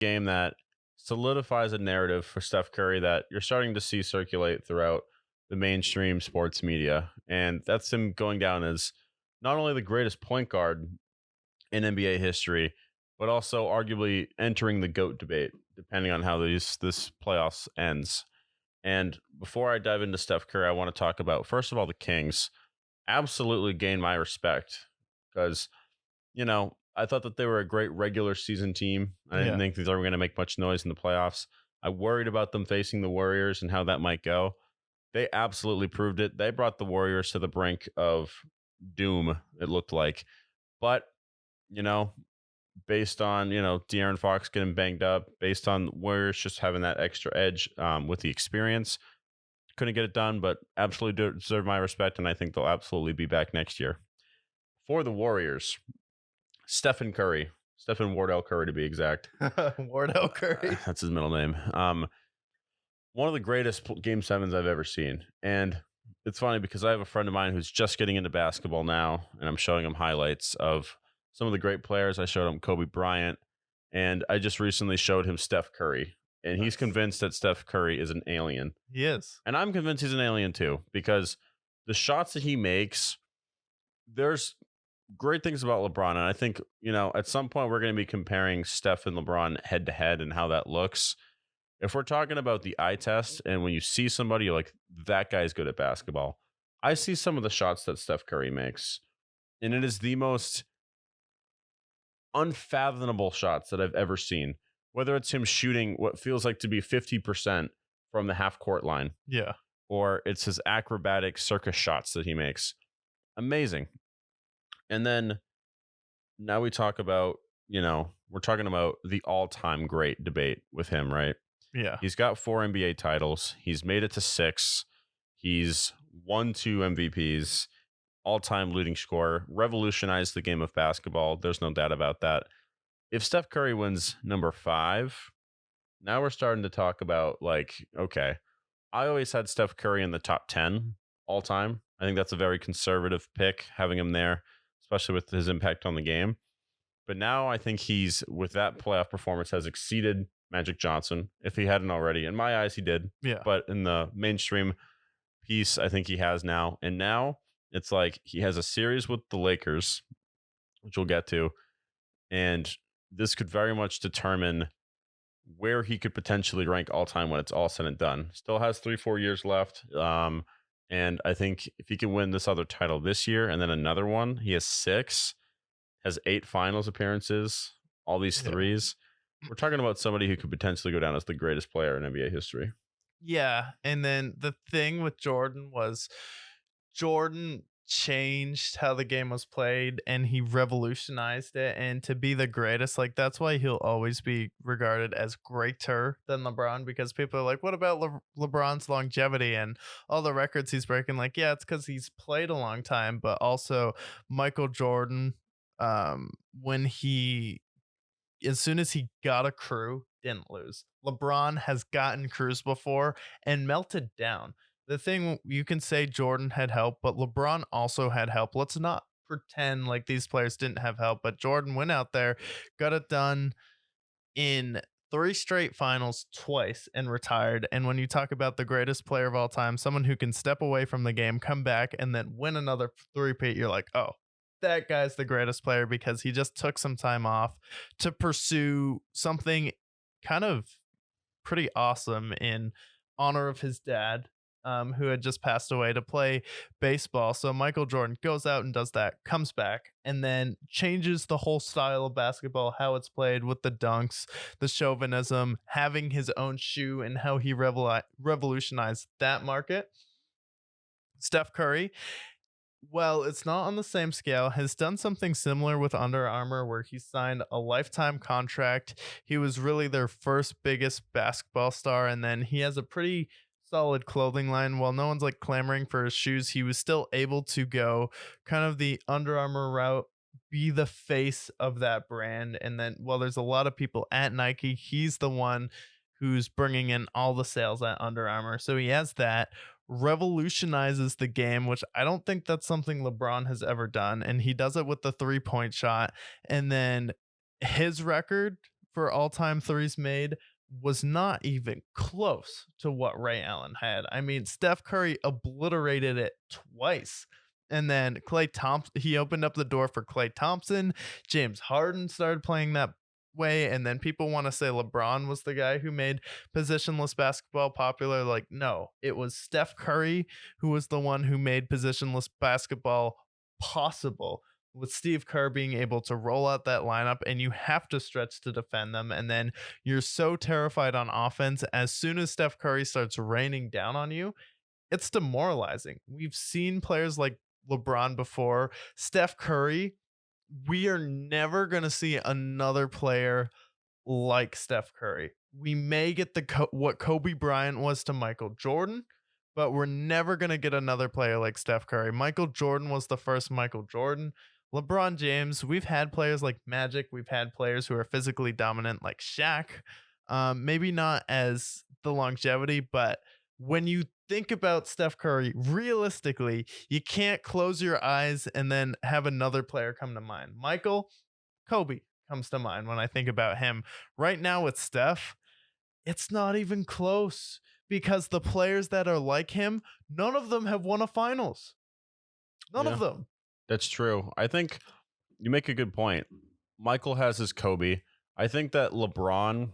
game that solidifies a narrative for Steph Curry that you're starting to see circulate throughout the mainstream sports media. And that's him going down as not only the greatest point guard in NBA history, but also arguably entering the GOAT debate, depending on how this playoffs ends. And before I dive into Steph Curry, I want to talk about, first of all, the Kings. Absolutely gained my respect because, I thought that they were a great regular season team. I didn't Yeah. think that they were going to make much noise in the playoffs. I worried about them facing the Warriors and how that might go. They absolutely proved it. They brought the Warriors to the brink of doom, it looked like. But, you know, based on, De'Aaron Fox getting banged up, based on Warriors just having that extra edge with the experience, couldn't get it done, but absolutely deserve my respect. And I think they'll absolutely be back next year. For the Warriors, Stephen Wardell Curry to be exact. Wardell Curry. That's his middle name. One of the greatest game sevens I've ever seen. And it's funny because I have a friend of mine who's just getting into basketball now, and I'm showing him highlights of some of the great players. I showed him Kobe Bryant, and I just recently showed him Steph Curry. And he's Nice. convinced that Steph Curry is an alien. He is. And I'm convinced he's an alien too, because the shots that he makes, there's great things about LeBron. And I think, at some point we're going to be comparing Steph and LeBron head to head and how that looks. If we're talking about the eye test and when you see somebody, you're like, that guy's good at basketball. I see some of the shots that Steph Curry makes, and it is the most unfathomable shots that I've ever seen. Whether it's him shooting what feels like to be 50% from the half court line, Yeah. or it's his acrobatic circus shots that he makes. Amazing. And then now we talk about, we're talking about the all-time great debate with him, right? Yeah. He's got 4 NBA titles. He's made it to 6. He's won 2 MVPs, all-time leading scorer, revolutionized the game of basketball. There's no doubt about that. If Steph Curry wins number 5, now we're starting to talk about, like, okay, I always had Steph Curry in the top 10 all time. I think that's a very conservative pick, having him there, especially with his impact on the game. But now I think he's, with that playoff performance, has exceeded Magic Johnson. If he hadn't already, in my eyes, he did. Yeah. But in the mainstream piece, I think he has now. And now it's like he has a series with the Lakers, which we'll get to. And this could very much determine where he could potentially rank all time when it's all said and done. Still has 3-4 years left. And I think if he can win this other title this year and then another one, he has 6, has 8 finals appearances, all these Yeah. threes. We're talking about somebody who could potentially go down as the greatest player in NBA history. Yeah. And then the thing with Jordan was Jordan changed how the game was played and he revolutionized it. And to be the greatest, like that's why he'll always be regarded as greater than LeBron, because people are like, what about LeBron's longevity and all the records he's breaking? Like, yeah, it's because he's played a long time, but also Michael Jordan, when he as soon as he got a crew, didn't lose. LeBron has gotten crews before and melted down. The thing, you can say Jordan had help, but LeBron also had help. Let's not pretend like these players didn't have help, but Jordan went out there, got it done in 3 straight finals twice and retired. And when you talk about the greatest player of all time, someone who can step away from the game, come back, and then win another three-peat, you're like, oh, that guy's the greatest player because he just took some time off to pursue something kind of pretty awesome in honor of his dad, who had just passed away, to play baseball. So Michael Jordan goes out and does that, comes back, and then changes the whole style of basketball, how it's played with the dunks, the chauvinism, having his own shoe, and how he revolutionized that market. Steph Curry, well, it's not on the same scale, has done something similar with Under Armour where he signed a lifetime contract. He was really their first biggest basketball star, and then he has a pretty solid clothing line. While no one's like clamoring for his shoes, he was still able to go kind of the Under Armour route, be the face of that brand. And then while there's a lot of people at Nike, he's the one who's bringing in all the sales at Under Armour. So he has that, revolutionizes the game, which I don't think that's something LeBron has ever done. And he does it with the 3-point shot. And then his record for all-time threes made was not even close to what Ray Allen had. I mean, Steph Curry obliterated it twice. And then Klay Thompson, he opened up the door for Klay Thompson. James Harden started playing that way. And then people want to say LeBron was the guy who made positionless basketball popular. Like, no, it was Steph Curry who was the one who made positionless basketball possible, with Steve Kerr being able to roll out that lineup, and you have to stretch to defend them. And then you're so terrified on offense. As soon as Steph Curry starts raining down on you, it's demoralizing. We've seen players like LeBron before. Steph Curry, we are never going to see another player like Steph Curry. We may get what Kobe Bryant was to Michael Jordan, but we're never going to get another player like Steph Curry. Michael Jordan was the first Michael Jordan. LeBron James, we've had players like Magic. We've had players who are physically dominant like Shaq. Maybe not as the longevity, but when you think about Steph Curry, realistically, you can't close your eyes and then have another player come to mind. Kobe comes to mind when I think about him. Right now with Steph, it's not even close, because the players that are like him, none of them have won a finals. None of Yeah, them. that's true. I think you make a good point. Michael has his Kobe. I think that LeBron,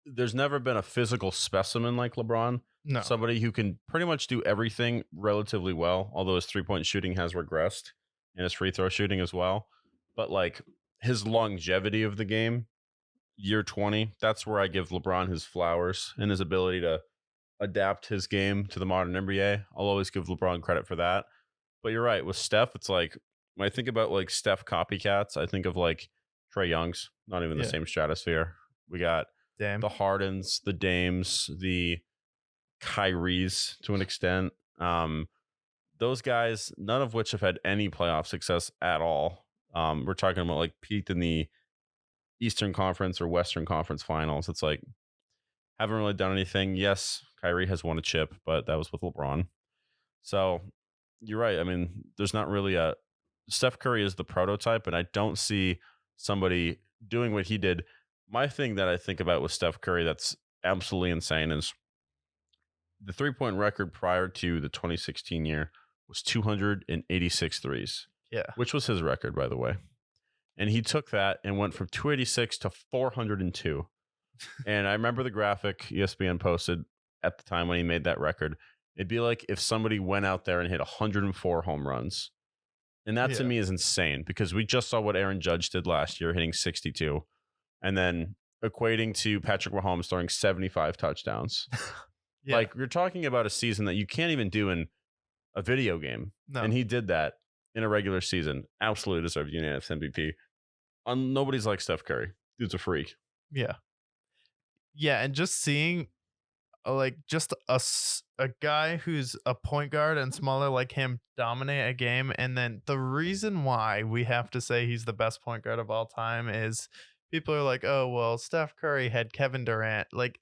there's never been a physical specimen like LeBron. No. Somebody who can pretty much do everything relatively well, although his 3-point shooting has regressed and his free throw shooting as well. But like his longevity of the game, year 20, that's where I give LeBron his flowers, and his ability to adapt his game to the modern NBA. I'll always give LeBron credit for that. But you're right. With Steph, it's like when I think about like Steph copycats, I think of like Trey Young's, not even the Yeah. same stratosphere. We got Damn. the Hardens, the Dames, the Kyries to an extent. Those guys, none of which have had any playoff success at all. We're talking about like peaked in the Eastern Conference or Western Conference finals. It's like, haven't really done anything. Yes, Kyrie has won a chip, but that was with LeBron. So you're right. I mean, there's not really a Steph Curry is the prototype, and I don't see somebody doing what he did. My thing that I think about with Steph Curry that's absolutely insane is the 3-point record prior to the 2016 year was 286 threes, Yeah. which was his record, by the way. And he took that and went from 286 to 402. And I remember the graphic ESPN posted at the time when he made that record. It'd be like if somebody went out there and hit 104 home runs. And that to Yeah. me is insane, because we just saw what Aaron Judge did last year, hitting 62, and then equating to Patrick Mahomes throwing 75 touchdowns. Yeah. Like, you're talking about a season that you can't even do in a video game. No. And he did that in a regular season. Absolutely deserved unanimous MVP. Nobody's like Steph Curry. Dude's a freak. Yeah. Yeah, and just seeing like just a guy who's a point guard and smaller like him dominate a game. And then the reason why we have to say he's the best point guard of all time is people are like, oh well, Steph Curry had Kevin Durant. Like,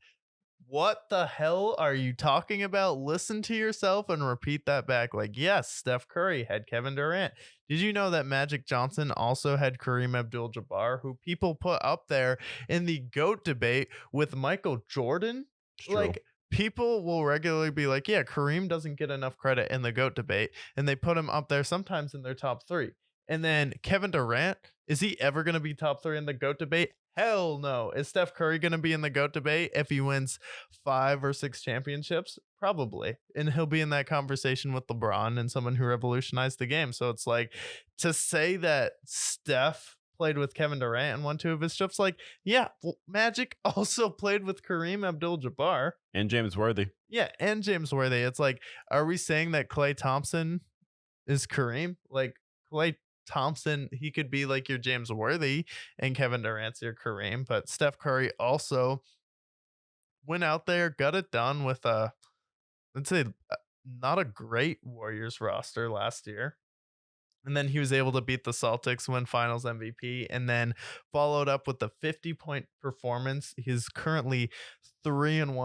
what the hell are you talking about? Listen to yourself and repeat that back. Like, yes, Steph Curry had Kevin Durant. Did you know that Magic Johnson also had Kareem Abdul-Jabbar, who people put up there in the GOAT debate with Michael Jordan? It's true. Like, people will regularly be like, yeah, Kareem doesn't get enough credit in the GOAT debate, and they put him up there sometimes in their top 3. And then Kevin Durant, is he ever going to be top 3 in the GOAT debate? Hell no. Is Steph Curry going to be in the GOAT debate if he wins 5 or 6 championships? Probably. And he'll be in that conversation with LeBron and someone who revolutionized the game. So it's like, to say that Steph played with Kevin Durant and won 2 of his chips, like, yeah, well, Magic also played with Kareem Abdul-Jabbar. And James Worthy. Yeah, and James Worthy. It's like, are we saying that Klay Thompson is Kareem? Like, Klay Thompson, he could be like your James Worthy, and Kevin Durant's your Kareem. But Steph Curry also went out there, got it done with let's say, not a great Warriors roster last year. And then he was able to beat the Celtics, win Finals MVP, and then followed up with the 50-point performance. He's currently 3-1